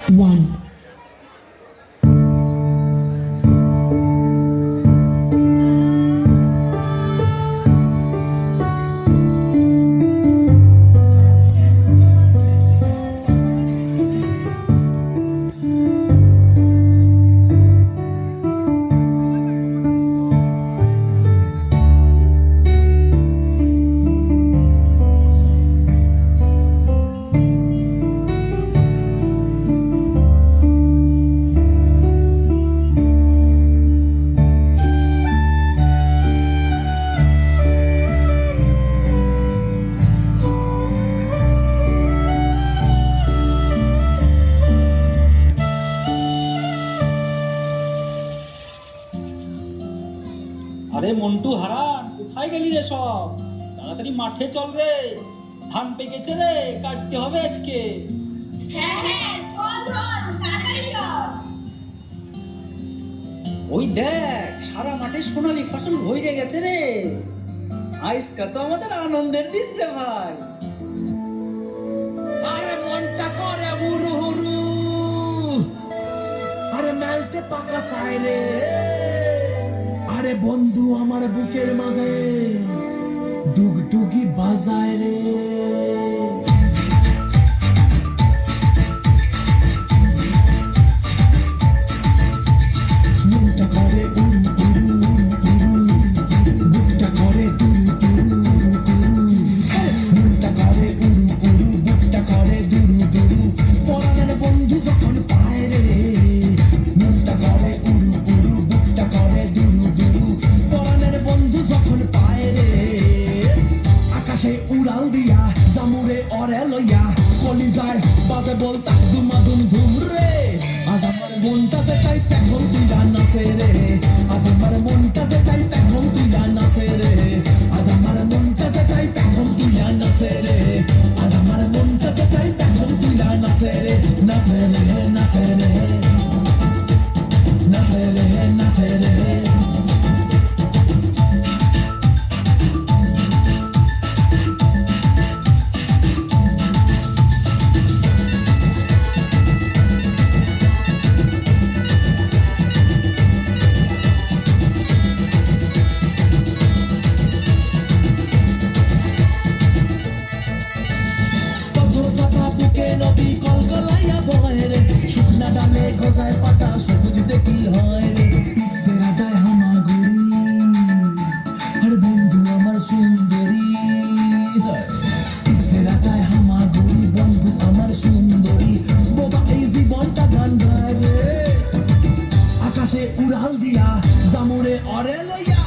1. আরে মন্টু হারান, কোথায় গেলি রে সব? তাড়াতাড়ি মাঠে চল রে, ধান পেকেছে রে, কাটতে হবে আজকে। হ্যাঁ হ্যাঁ, চল চল, তাড়াতাড়ি চল। ওই দেখ, সারা মাঠে সোনালী ফসল ভরে গেছে রে। আজকে তো আমাদের আনন্দের দিন রে ভাই। আরে মনটা করে হুরু হুরু, আরে মেলতে পাকা পায় রে। আরে বন্ধু আমার বুকের মাঝে ডুগডুগি বাজায় রে। মনটা করে উড়ু উড়ু উড়ু, বুকটা করে দুরু দুরু দুরু, মনটা করে উড়ু উড়ু, বুকটা করে দুরু দুরু, পরাণের বন্ধু যখন পায় রে। মনটা করে উড়ু উড়ু, বুকটা করে দুরু দুরু, পরাণের বন্ধু যখন পায় রে। আকাশে উড়াল দিয়া জামুরে অরে লইয়া, কলিজায় বাজে বলতা দুমা দুম ধুম রে। আজ আমার মনটা যে চাই পেখম তুইলা নাচে রে, আজ আমার মনটা যে চাই পেখম তুইলা নাচে রে, আজ আমার মনটা যে চাই পেখম তুইলা নাচে রে, আজ আমার মনটা যে চাই পেখম তুইলা নাচে রে। নাচে রে নাচে রে নাচে রে নাচে রে। পাথর চাপা বুকে নদী কলকলাইয়া বয় রে, শুকনা ডালে গজায় পাতা সবুজ দেখি হয় রে। ইসের আদায় হামাগুড়ি, আর বন্ধু আমার সুন্দরী। ইসের আদায় হামাগুড়ি, বন্ধু আমার সুন্দরী। বোবা এই জীবনটা গান গায় রে। আকাশে উড়াল দিয়া জামুরে অরে লইয়া,